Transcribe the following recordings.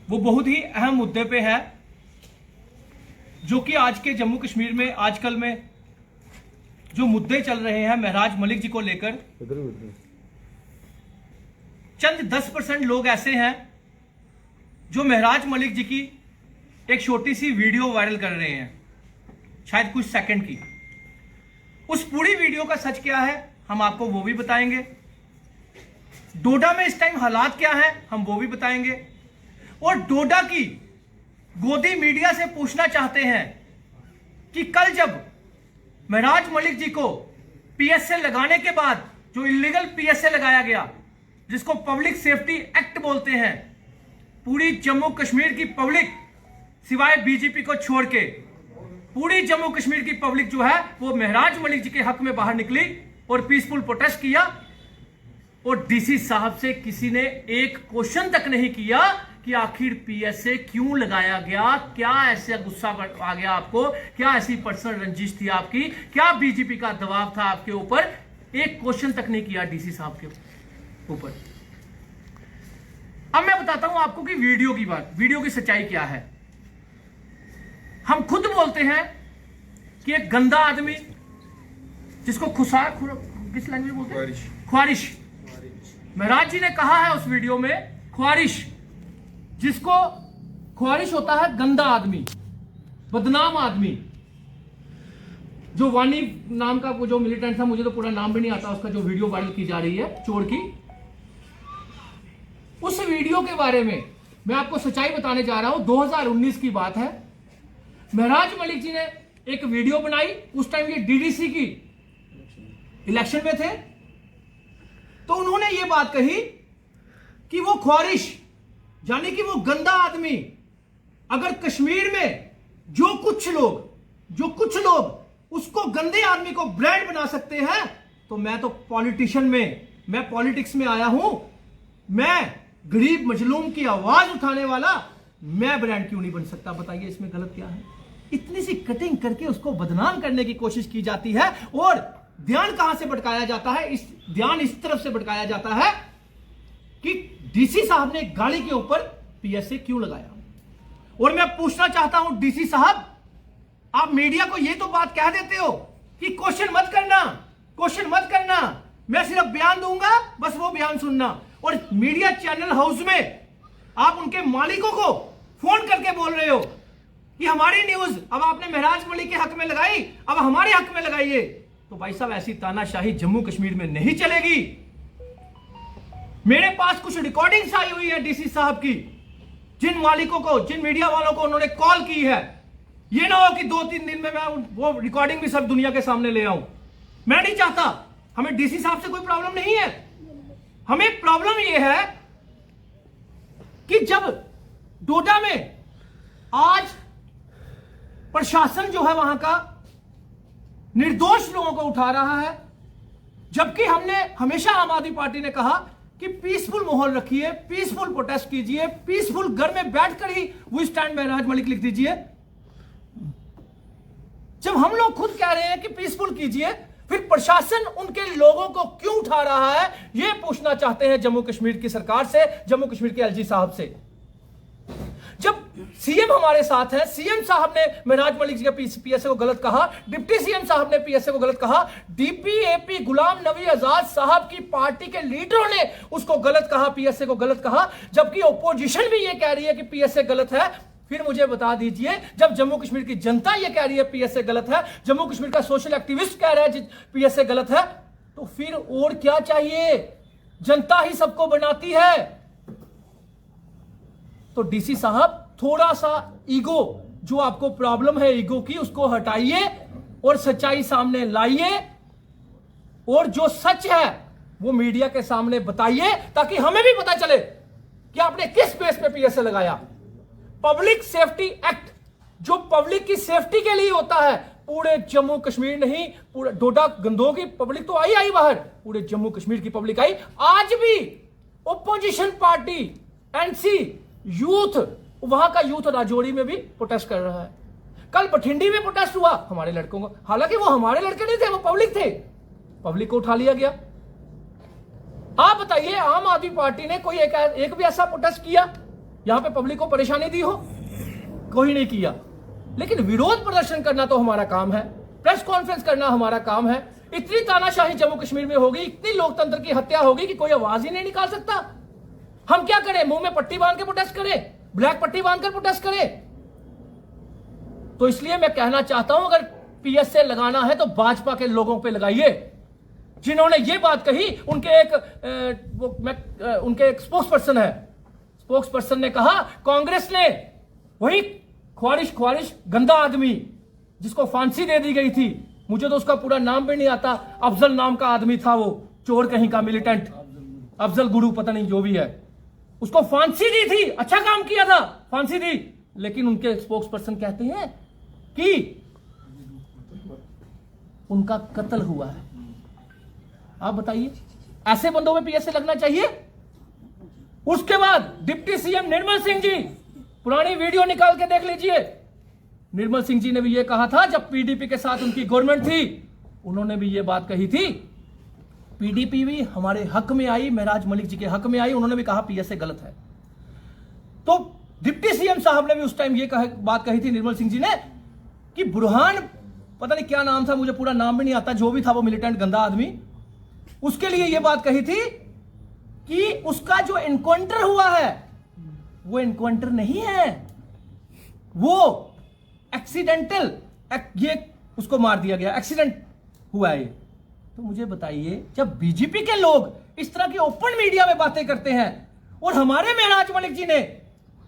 वो बहुत ही अहम मुद्दे पे है, जो कि आज के जम्मू कश्मीर में आजकल में जो मुद्दे चल रहे हैं महराज मलिक जी को लेकर। चंद 10% लोग ऐसे हैं जो महराज मलिक जी की एक छोटी सी वीडियो वायरल कर रहे हैं, शायद कुछ सेकंड की। उस पूरी वीडियो का सच क्या है हम आपको वो भी बताएंगे। डोडा में इस टाइम हालात क्या है हम वो भी बताएंगे। और डोडा की गोदी मीडिया से पूछना चाहते हैं कि कल जब महराज मलिक जी को पीएसए लगाने के बाद जो इलीगल पीएसए लगाया गया, जिसको पब्लिक सेफ्टी एक्ट बोलते हैं, पूरी जम्मू कश्मीर की पब्लिक सिवाय बीजेपी को छोड़ के पूरी जम्मू कश्मीर की पब्लिक जो है वो महराज मलिक जी के हक में बाहर निकली और पीसफुल प्रोटेस्ट किया। और डीसी साहब से किसी ने एक क्वेश्चन तक नहीं किया कि आखिर पीएसए क्यों लगाया गया, क्या ऐसा गुस्सा आ गया आपको, क्या ऐसी पर्सनल रंजिश थी आपकी, क्या बीजेपी का दबाव था आपके ऊपर। एक क्वेश्चन तक नहीं किया डीसी साहब के ऊपर। अब मैं बताता हूं आपको कि वीडियो की बात, वीडियो की सच्चाई क्या है। हम खुद बोलते हैं कि एक गंदा आदमी जिसको किस लैंग्वेज बोलते हैं, ख्वारिश। महराज जी ने कहा है उस वीडियो में ख्वारिश, जिसको ख्वारिश होता है गंदा आदमी, बदनाम आदमी। जो वानी नाम का जो मिलिटेंट था, मुझे तो पूरा नाम भी नहीं आता उसका, जो वीडियो वायरल की जा रही है चोर की, उस वीडियो के बारे में मैं आपको सच्चाई बताने जा रहा हूं। 2019 की बात है। महराज मलिक जी ने एक वीडियो बनाई, उस टाइम ये डीडीसी की इलेक्शन में थे, तो उन्होंने ये बात कही कि वो ख्वारिश यानी कि वो गंदा आदमी, अगर कश्मीर में जो कुछ लोग उसको गंदे आदमी को ब्रांड बना सकते हैं, तो मैं तो मैं पॉलिटिक्स में आया हूं, मैं गरीब मजलूम की आवाज उठाने वाला, मैं ब्रांड क्यों नहीं बन सकता। बताइए इसमें गलत क्या है। इतनी सी कटिंग करके उसको बदनाम करने की कोशिश की जाती है और ध्यान कहां से भटकाया जाता है, ध्यान इस तरफ से भटकाया जाता है कि डीसी साहब ने गाड़ी के ऊपर पीएसए क्यों लगाया। और मैं पूछना चाहता हूं डीसी साहब, आप मीडिया को यह तो बात कह देते हो कि क्वेश्चन मत करना, मैं सिर्फ बयान दूंगा, बस वो बयान सुनना। और मीडिया चैनल हाउस में आप उनके मालिकों को फोन करके बोल रहे हो कि हमारी न्यूज अब आपने महराज मलिक के हक में लगाई, अब हमारे हक में लगाइए। तो भाई साहब, ऐसी तानाशाही जम्मू कश्मीर में नहीं चलेगी। मेरे पास कुछ रिकॉर्डिंग्स आई हुई है डीसी साहब की, जिन मालिकों को, जिन मीडिया वालों को उन्होंने कॉल की है। ये ना हो कि 2-3 दिन में मैं वो रिकॉर्डिंग भी सब दुनिया के सामने ले आऊं। मैं नहीं चाहता, हमें डीसी साहब से कोई प्रॉब्लम नहीं है। हमें प्रॉब्लम यह है कि जब डोडा में आज प्रशासन जो है वहां का निर्दोष लोगों को उठा रहा है, जबकि हमने हमेशा आम आदमी पार्टी ने कहा कि पीसफुल माहौल रखिए, पीसफुल प्रोटेस्ट कीजिए, पीसफुल घर में बैठकर ही वो स्टैंड महराज मलिक लिख दीजिए। जब हम लोग खुद कह रहे हैं कि पीसफुल कीजिए, फिर प्रशासन उनके लोगों को क्यों उठा रहा है, यह पूछना चाहते हैं जम्मू कश्मीर की सरकार से, जम्मू कश्मीर के एलजी साहब से। जब सीएम हमारे साथ हैं, सीएम साहब ने महराज मलिक जी का पीएसए को गलत कहा, डिप्टी सीएम साहब ने पीएसए को गलत कहा, डीपीएपी गुलाम नबी आजाद साहब की पार्टी के लीडरों ने उसको गलत कहा, पीएसए को गलत कहा, जबकि ओपोजिशन भी ये कह रही है कि पीएसए गलत है। फिर मुझे बता दीजिए, जब जम्मू कश्मीर की जनता ये कह रही है पीएसए गलत है, जम्मू कश्मीर का सोशल एक्टिविस्ट कह रहा है पीएसए गलत है, तो फिर और क्या चाहिए। जनता ही सबको बनाती है। तो डीसी साहब, थोड़ा सा ईगो, जो आपको प्रॉब्लम है ईगो की, उसको हटाइए और सच्चाई सामने लाइए, और जो सच है वो मीडिया के सामने बताइए, ताकि हमें भी पता चले कि आपने किस बेस पे पीएसए लगाया। पब्लिक सेफ्टी एक्ट जो पब्लिक की सेफ्टी के लिए होता है, पूरे जम्मू कश्मीर नहीं, पूरे डोडा गंदों की पब्लिक तो आई बाहर, पूरे जम्मू कश्मीर की पब्लिक आई। आज भी ओपोजिशन पार्टी, एनसी, यूथ, वहां का यूथ राजौरी में भी प्रोटेस्ट कर रहा है। कल बठिंडी में प्रोटेस्ट हुआ हमारे लड़कों को, हालांकि वो हमारे लड़के नहीं थे, वो पब्लिक थे, पब्लिक को उठा लिया गया। आप बताइए, आम आदमी पार्टी ने कोई एक भी ऐसा प्रोटेस्ट किया यहां पे पब्लिक को परेशानी दी हो? कोई नहीं किया। लेकिन विरोध प्रदर्शन करना तो हमारा काम है, प्रेस कॉन्फ्रेंस करना हमारा काम है। इतनी तानाशाही जम्मू कश्मीर में होगी, इतनी लोकतंत्र की हत्या होगी कि कोई आवाज ही नहीं निकाल सकता। हम क्या करें? मुंह में पट्टी बांध के प्रोटेस्ट करें, ब्लैक पट्टी बांधकर प्रोटेस्ट करें? तो इसलिए मैं कहना चाहता हूं, अगर पीएसए लगाना है तो भाजपा के लोगों पे लगाइए। जिन्होंने ये बात कही उनके एक स्पोक्स पर्सन ने कहा कांग्रेस ने वही ख्वारिश गंदा आदमी जिसको फांसी दे दी गई थी, मुझे तो उसका पूरा नाम भी नहीं आता, अफजल नाम का आदमी था, वो चोर कहीं का मिलिटेंट, अफजल गुरु पता नहीं जो भी है, उसको फांसी दी थी। अच्छा काम किया था, फांसी दी। लेकिन उनके स्पोक्स पर्सन कहते हैं कि उनका कत्ल हुआ है। आप बताइए, ऐसे बंदों में पीएसए लगना चाहिए? उसके बाद डिप्टी सीएम निर्मल सिंह जी, पुरानी वीडियो निकाल के देख लीजिए। निर्मल सिंह जी ने भी यह कहा था जब पीडीपी के साथ उनकी गवर्नमेंट थी, उन्होंने भी यह बात कही थी, पीडीपी भी हमारे हक में आई, महराज मलिक जी के हक में आई, उन्होंने भी कहा पीएसए गलत है। तो डिप्टी सीएम साहब ने भी उस टाइम यह बात कही थी, निर्मल सिंह जी ने, कि बुरहान, पता नहीं क्या नाम था, मुझे पूरा नाम भी नहीं आता, जो भी था वो मिलिटेंट गंदा आदमी, उसके लिए यह बात कही थी कि उसका जो एनकाउंटर हुआ है वो एनकाउंटर नहीं है, वो एक्सीडेंटल, ये उसको मार दिया गया, एक्सीडेंट हुआ है। तो मुझे बताइए, जब बीजेपी के लोग इस तरह की ओपन मीडिया में बातें करते हैं और हमारे महराज मलिक जी ने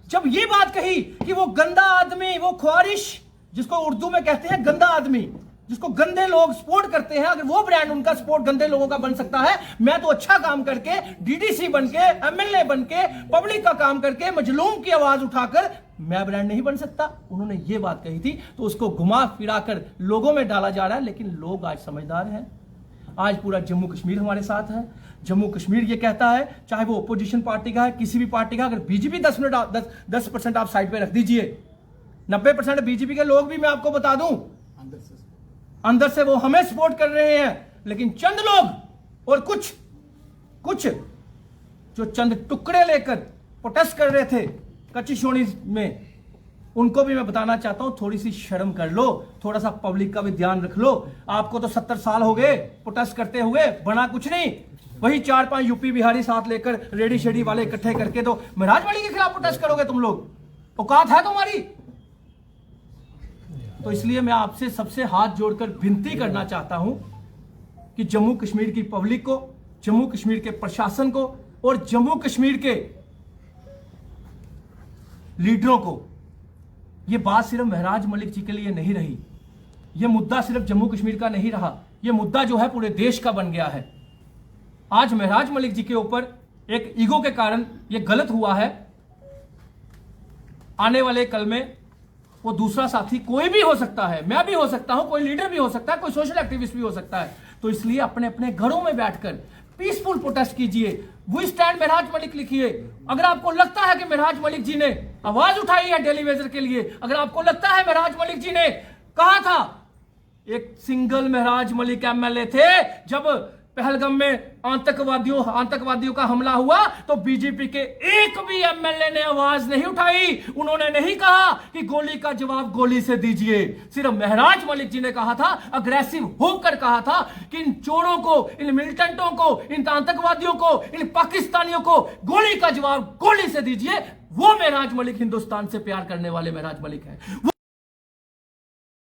जब ये बात कही कि वो गंदा आदमी, वो ख्वारिश, जिसको उर्दू में कहते हैं गंदा आदमी, जिसको गंदे लोग सपोर्ट करते हैं, अगर वो ब्रांड उनका सपोर्ट गंदे लोगों का बन सकता है, मैं तो अच्छा काम करके, डीडीसी बनके, एमएलए बनके, पब्लिक का काम करके, मजलूम की आवाज उठाकर मैं ब्रांड नहीं बन सकता। उन्होंने ये बात कही थी, तो उसको घुमा फिरा कर लोगों में डाला जा रहा है। लेकिन लोग आज समझदार हैं, आज पूरा जम्मू कश्मीर हमारे साथ है। जम्मू कश्मीर ये कहता है, चाहे वो ओपोजिशन पार्टी का है, किसी भी पार्टी का, अगर बीजेपी 10% आप साइड पे रख दीजिए, 90% बीजेपी के लोग भी मैं आपको बता दूं अंदर से वो हमें सपोर्ट कर रहे हैं। लेकिन चंद लोग और कुछ जो चंद टुकड़े लेकर प्रोटेस्ट कर रहे थे कच्ची शोनी में, उनको भी मैं बताना चाहता हूं, थोड़ी सी शर्म कर लो, थोड़ा सा पब्लिक का भी ध्यान रख लो। आपको तो 70 साल हो गए प्रोटेस्ट करते हुए, बना कुछ नहीं, वही 4-5 यूपी बिहारी साथ लेकर रेडी शेडी वाले इकट्ठे करके तो महराज मलिक के खिलाफ प्रोटेस्ट करोगे तुम लोग? औकात है तुम्हारी? तो इसलिए मैं आपसे सबसे हाथ जोड़कर विनती करना चाहता हूं कि जम्मू कश्मीर की पब्लिक को, जम्मू कश्मीर के प्रशासन को और जम्मू कश्मीर के लीडरों को, यह बात सिर्फ महराज मलिक जी के लिए नहीं रही, यह मुद्दा सिर्फ जम्मू कश्मीर का नहीं रहा, यह मुद्दा जो है पूरे देश का बन गया है। आज महराज मलिक जी के ऊपर एक ईगो के कारण यह गलत हुआ है। आने वाले कल में वो दूसरा साथी कोई भी हो सकता है, मैं भी हो सकता हूं, कोई लीडर भी हो सकता है, कोई सोशल एक्टिविस्ट भी हो सकता है। तो इसलिए अपने अपने घरों में बैठकर पीसफुल प्रोटेस्ट कीजिए, वी स्टैंड महराज मलिक लिखिए। अगर आपको लगता है कि महराज मलिक जी ने आवाज उठाई है डेली वेजर के लिए, अगर आपको लगता है महराज मलिक जी ने कहा था, एक सिंगल महराज मलिक एमएलए थे जब पहलगाम में आतंकवादियों का हमला हुआ, तो बीजेपी के एक भी एमएलए ने आवाज नहीं उठाई, उन्होंने नहीं कहा कि गोली का जवाब गोली से दीजिए। सिर्फ महराज मलिक जी ने कहा था, अग्रेसिव होकर कहा था कि इन चोरों को, इन मिलिटेंटों को, इन आतंकवादियों को, इन पाकिस्तानियों को गोली का जवाब गोली से दीजिए। वो महराज मलिक हिंदुस्तान से प्यार करने वाले महराज मलिक हैं।